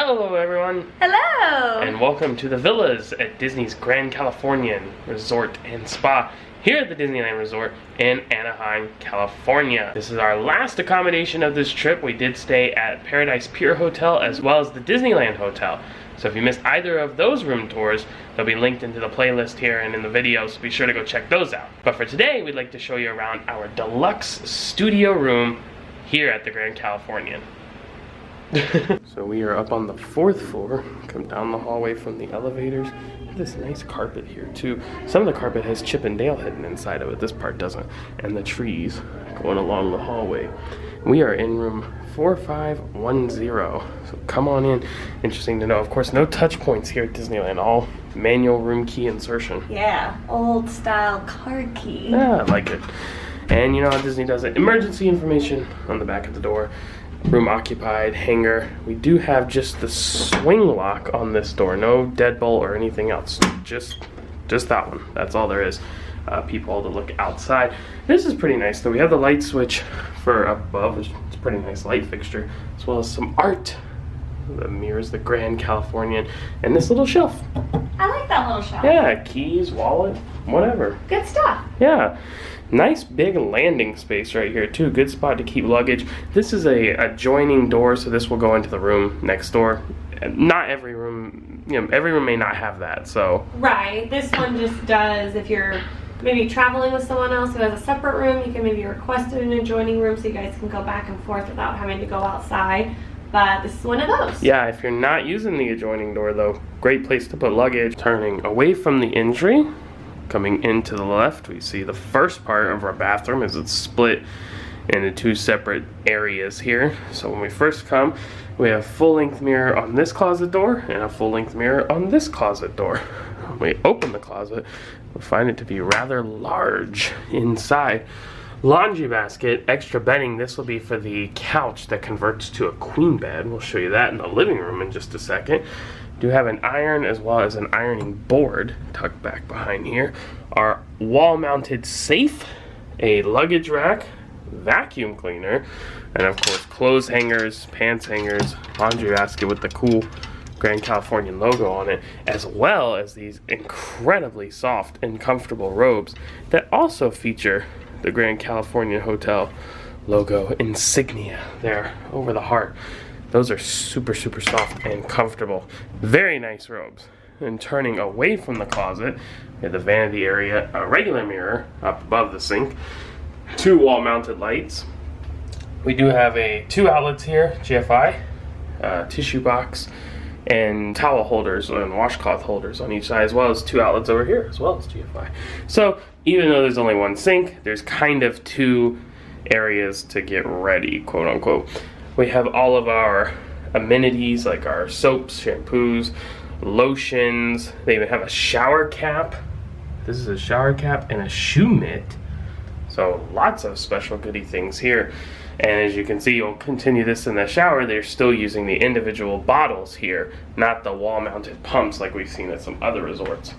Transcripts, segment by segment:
Hello everyone! Hello! And welcome to the villas at Disney's Grand Californian Resort and Spa here at the Disneyland Resort in Anaheim, California. This is our last accommodation of this trip. We did stay at Pier Hotel as well as the Disneyland Hotel. So if you missed either of those room tours, they'll be linked into the playlist here and in the video, so be sure to go check those out. But for today, we'd like to show you around our deluxe studio room here at the Grand Californian. So we are up on the 4th floor, come down the hallway from the elevators. This nice carpet here too. Some of the carpet has Chip and Dale hidden inside of it, this part doesn't. And the trees going along the hallway. We are in room 4510, so come on in. Interesting to know, of course, no touch points here at Disneyland, all manual room key insertion. Yeah, old style card key. Yeah, I like it. And you know how Disney does it, emergency information on the back of the door. Room occupied, hanger. We do have just the swing lock on this door, no deadbolt or anything else, just that one. That's all there is. Peephole to look outside. This is pretty nice though. We have the light switch for up above, which is a pretty nice light fixture, as well as some art that mirrors the Grand Californian, and this little shelf. I like that little shelf. Yeah, keys, wallet, whatever. Good stuff. Yeah. Nice big landing space right here too. Good spot to keep luggage. This is a adjoining door, so this will go into the room next door. Not every room, you know, every room may not have that, so. Right, this one just does, if you're maybe traveling with someone else who has a separate room, you can maybe request an adjoining room so you guys can go back and forth without having to go outside. But this is one of those. Yeah, if you're not using the adjoining door though, great place to put luggage. Turning away from the entry, coming into the left, we see the first part of our bathroom as it's split into two separate areas here. So when we first come, we have full-length mirror on this closet door and a full-length mirror on this closet door. When we open the closet, we find it to be rather large inside. Laundry basket, extra bedding. This will be for the couch that converts to a queen bed. We'll show you that in the living room in just a second. Do have an iron as well as an ironing board tucked back behind here. Our wall-mounted safe, a luggage rack, vacuum cleaner, and of course clothes hangers, pants hangers, laundry basket with the cool Grand Californian logo on it, as well as these incredibly soft and comfortable robes that also feature the Grand Californian Hotel logo insignia there over the heart. Those are super soft and comfortable. Very nice robes. And turning away from the closet, we have the vanity area, a regular mirror up above the sink, two wall-mounted lights. We do have two outlets here, GFI, tissue box, and towel holders and washcloth holders on each side, as well as two outlets over here, as well as GFI. So even though there's only one sink, there's kind of two areas to get ready, quote unquote. We have all of our amenities like our soaps, shampoos, lotions. They even have a shower cap. This is a shower cap and a shoe mitt. So lots of special goodie things here. And as you can see, you'll continue this in the shower. They're still using the individual bottles here, not the wall-mounted pumps like we've seen at some other resorts.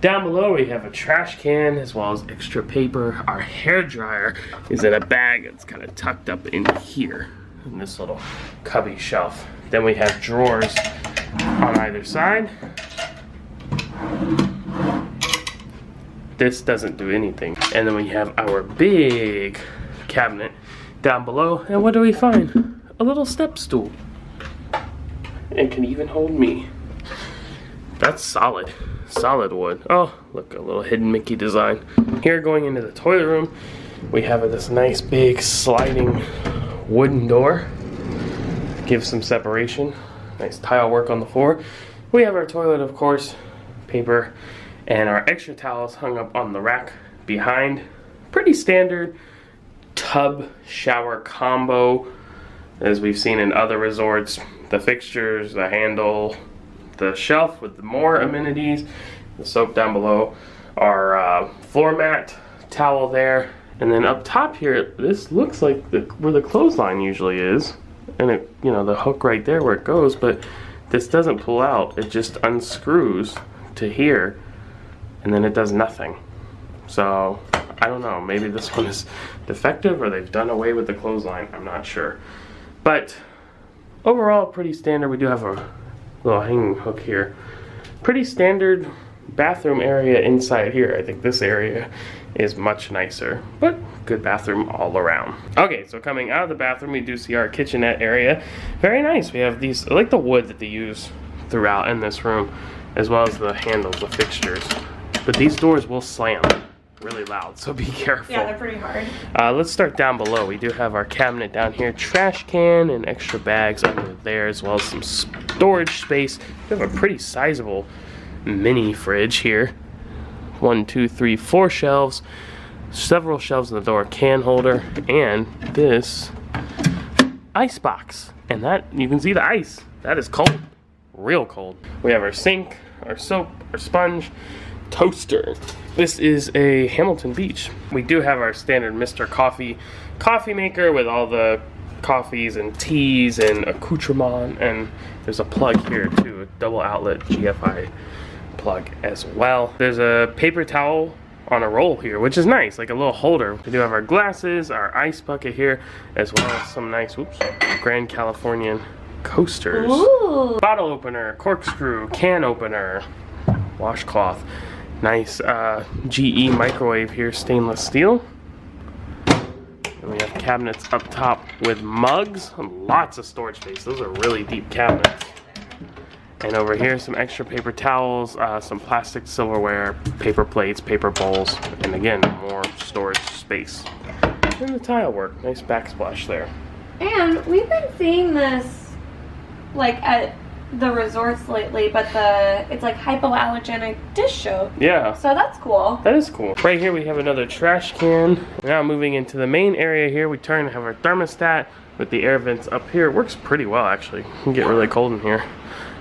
Down below we have a trash can as well as extra paper. Our hair dryer is in a bag that's kind of tucked up in here in this little cubby shelf. Then we have drawers on either side. This doesn't do anything. And then we have our big cabinet down below. And what do we find? A little step stool. And can even hold me. That's solid. Solid wood. Oh, look, a little hidden Mickey design. Here going into the toilet room, we have this nice big sliding wooden door. Gives some separation. Nice tile work on the floor. We have our toilet, of course, paper, and our extra towels hung up on the rack behind. Pretty standard tub shower combo as we've seen in other resorts. The fixtures, the handle, the shelf with the more amenities, the soap down below, our floor mat, towel there, and then up top here, this looks like where the clothesline usually is, and it, you know, the hook right there where it goes, but this doesn't pull out. It just unscrews to here, and then it does nothing. So I don't know, maybe this one is defective or they've done away with the clothesline, I'm not sure. But overall, pretty standard. We do have a little hanging hook here. Pretty standard bathroom area inside here. I think this area is much nicer, but good bathroom all around. Okay, so coming out of the bathroom, we do see our kitchenette area. Very nice. We have these, I like the wood that they use throughout in this room, as well as the handles, the fixtures. But these doors will slam really loud, so be careful. Yeah, they're pretty hard. Let's start down below. We do have our cabinet down here, trash can and extra bags under there, as well as some storage space. We have a pretty sizable mini fridge here. 1, 2, 3, 4 shelves, several shelves in the door, can holder, and this ice box. And that, you can see the ice. That is cold, real cold. We have our sink, our soap, our sponge, toaster. This is a Hamilton Beach. We do have our standard Mr. Coffee maker with all the coffees and teas and accoutrement, and there's a plug here too, a double outlet GFI plug as well. There's a paper towel on a roll here, which is nice, like a little holder. We do have our glasses, our ice bucket here, as well as some nice, Grand Californian coasters. Ooh. Bottle opener, corkscrew, can opener, washcloth. Nice GE microwave here, stainless steel. And we have cabinets up top with mugs, lots of storage space. Those are really deep cabinets. And over here, some extra paper towels, some plastic silverware, paper plates, paper bowls, and again, more storage space. And the tile work, nice backsplash there. And we've been seeing this like at the resorts lately, but it's like hypoallergenic dish soap. Yeah. So that's cool. That is cool. Right here we have another trash can. Now moving into the main area here, we turn and have our thermostat with the air vents up here. It works pretty well actually. It can get really cold in here.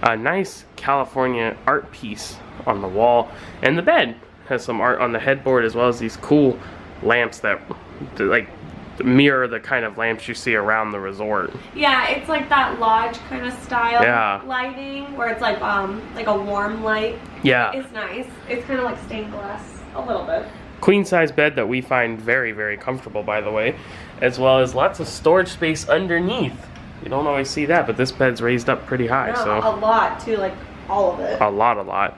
A nice California art piece on the wall, and the bed has some art on the headboard, as well as these cool lamps that like mirror the kind of lamps you see around the resort. Yeah, it's like that lodge kind of style lighting, where it's like a warm light. Yeah. It's nice. It's kind of like stained glass a little bit. Queen size bed that we find very, very comfortable, by the way, as well as lots of storage space underneath. You don't always see that, but this bed's raised up pretty high. Yeah, so a lot too, like all of it. A lot.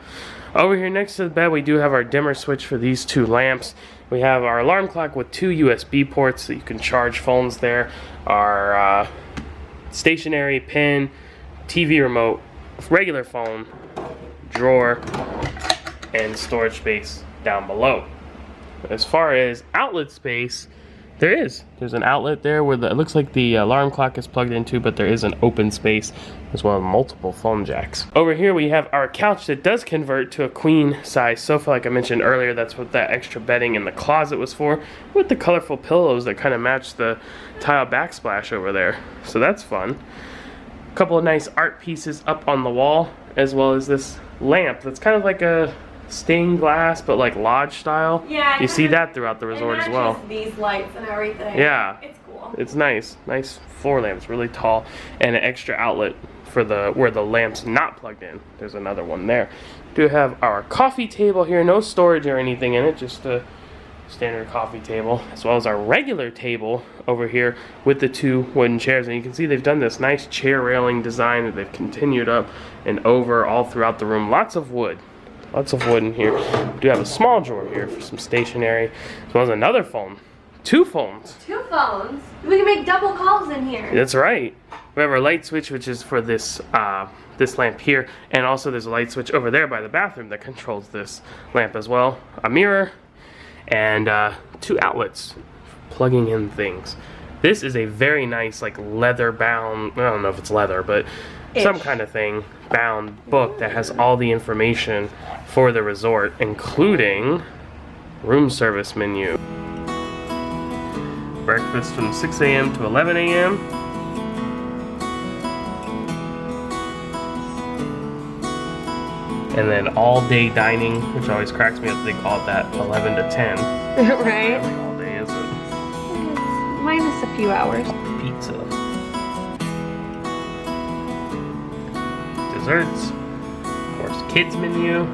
Over here next to the bed, we do have our dimmer switch for these two lamps. We have our alarm clock with 2 USB ports so you can charge phones there. Our stationary pin, TV remote, regular phone, drawer, and storage space down below. As far as outlet space, there's an outlet there where it looks like the alarm clock is plugged into, but there is an open space as well as multiple phone jacks. Over here we have our couch that does convert to a queen size sofa, like I mentioned earlier. That's what that extra bedding in the closet was for, with the colorful pillows that kind of match the tile backsplash over there. So that's fun. A couple of nice art pieces up on the wall, as well as this lamp that's kind of like a stained glass, but like lodge style. Yeah, you see that throughout the resort as well. These lights and everything. Yeah, it's cool. It's nice floor lamps, really tall, and an extra outlet for where the lamp's not plugged in. There's another one there. Do have our coffee table here, no storage or anything in it, just a standard coffee table, as well as our regular table over here with the 2 wooden chairs. And you can see they've done this nice chair railing design that they've continued up and over all throughout the room. Lots of wood in here. We do have a small drawer here for some stationery, as well as another phone. 2 phones. 2 phones? We can make double calls in here. That's right. We have our light switch, which is for this lamp here, and also there's a light switch over there by the bathroom that controls this lamp as well. A mirror, and 2 outlets for plugging in things. This is a very nice, like, leather bound, I don't know if it's leather, but some kind of thing, bound book that has all the information for the resort, including room service menu. Breakfast from 6 a.m. to 11 a.m. And then all day dining, which always cracks me up, they call it that, 11 to 10. Right? Like all day, is it? Minus a few hours. Pizza. Desserts. Of course, kids menu.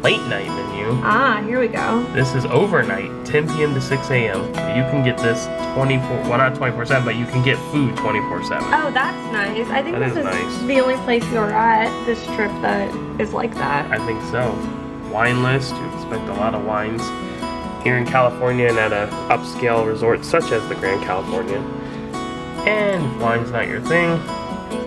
late night menu. Ah, here we go. This is overnight, 10 p.m. to 6 a.m. You can get this 24, well not 24/7, but you can get food 24/7. Oh, that's nice. I think That this is is nice. the only place you're at this trip that is like that. I think so. Wine list, you expect a lot of wines here in California and at an upscale resort such as the Grand Californian. And if wine's not your thing,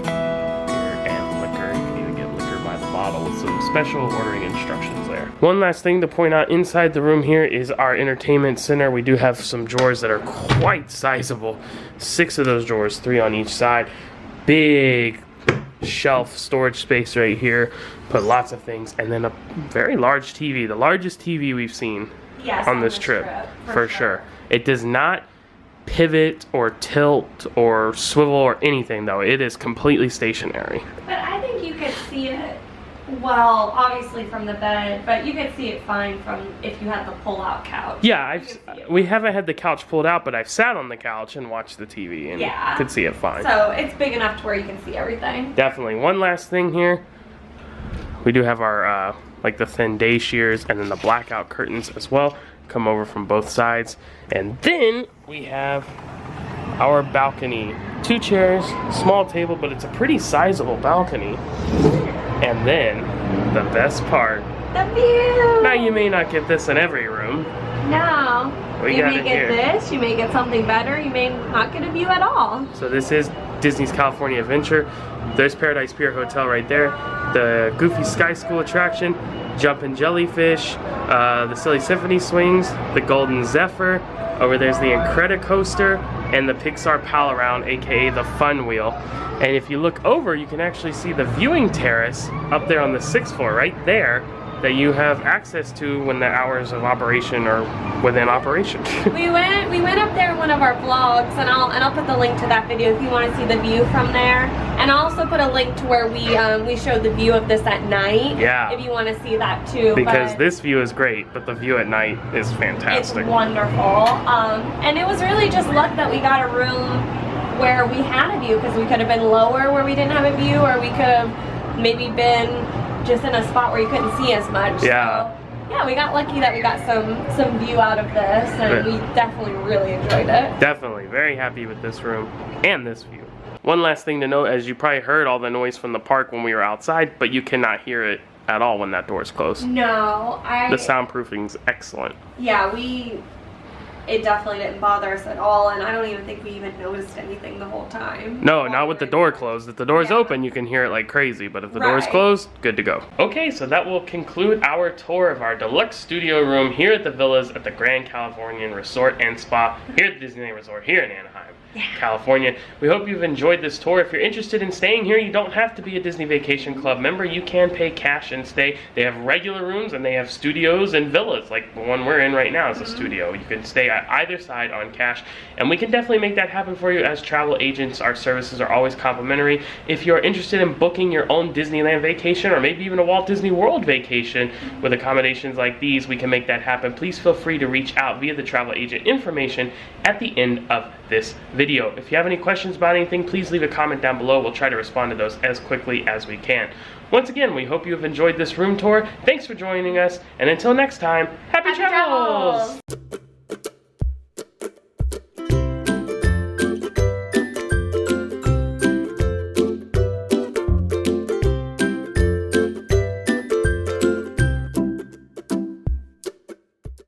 beer and liquor. You can even get liquor by the bottle with some special ordering instructions there. One last thing to point out inside the room here is our entertainment center. We do have some drawers that are quite sizable. 6 of those drawers, 3 on each side. Big shelf storage space right here. Put lots of things. And then a very large TV. The largest TV we've seen on this trip. For sure. It does not pivot or tilt or swivel or anything though. It is completely stationary. But I think you could see it, well, obviously from the bed, but you could see it fine from if you had the pull-out couch. Yeah, we haven't had the couch pulled out, but I've sat on the couch and watched the TV and could see it fine. So it's big enough to where you can see everything. Definitely. One last thing here. We do have our like the thin day shears and then the blackout curtains as well. Come over from both sides. And then we have our balcony. 2 chairs, small table, but it's a pretty sizable balcony. And then the best part. The view! Now you may not get this in every room. No. We You got may it get here. this, you may get something better, you may not get a view at all. So this is Disney's California Adventure. There's Paradise Pier Hotel right there. The Goofy Sky School attraction, Jumpin' Jellyfish, the Silly Symphony Swings, the Golden Zephyr. Over there's the Incredicoaster and the Pixar Pal Around, aka the Fun Wheel. And if you look over, you can actually see the viewing terrace up there on the 6th floor, right there, that you have access to when the hours of operation are within operation. We went up there in one of our vlogs, and I'll put the link to that video if you want to see the view from there. And I'll also put a link to where we showed the view of this at night. Yeah. If you want to see that too. Because this view is great, but the view at night is fantastic. It's wonderful. And it was really just luck that we got a room where we had a view, because we could have been lower where we didn't have a view, or we could have maybe been just in a spot where you couldn't see as much. Yeah. So, yeah, we got lucky that we got some view out of this, and we definitely really enjoyed it. Definitely. Very happy with this room and this view. One last thing to note, as you probably heard all the noise from the park when we were outside, but you cannot hear it at all when that door is closed. No, The soundproofing's excellent. Yeah, it definitely didn't bother us at all, and I don't even think we even noticed anything the whole time. No, not with the door closed. If the door's open, you can hear it like crazy, but if the door's closed, good to go. Okay, so that will conclude our tour of our deluxe studio room here at the villas at the Grand Californian Resort and Spa here at the Disneyland Resort here in Anaheim, California. We hope you've enjoyed this tour. If you're interested in staying here, you don't have to be a Disney Vacation Club member. You can pay cash and stay. They have regular rooms and they have studios and villas, like the one we're in right now is a studio. You can stay at either side on cash, and we can definitely make that happen for you as travel agents. Our services are always complimentary. If you're interested in booking your own Disneyland vacation, or maybe even a Walt Disney World vacation with accommodations like these, we can make that happen. Please feel free to reach out via the travel agent information at the end of this video. If you have any questions about anything, please leave a comment down below. We'll try to respond to those as quickly as we can. Once again, we hope you have enjoyed this room tour. Thanks for joining us, and until next time, happy travels!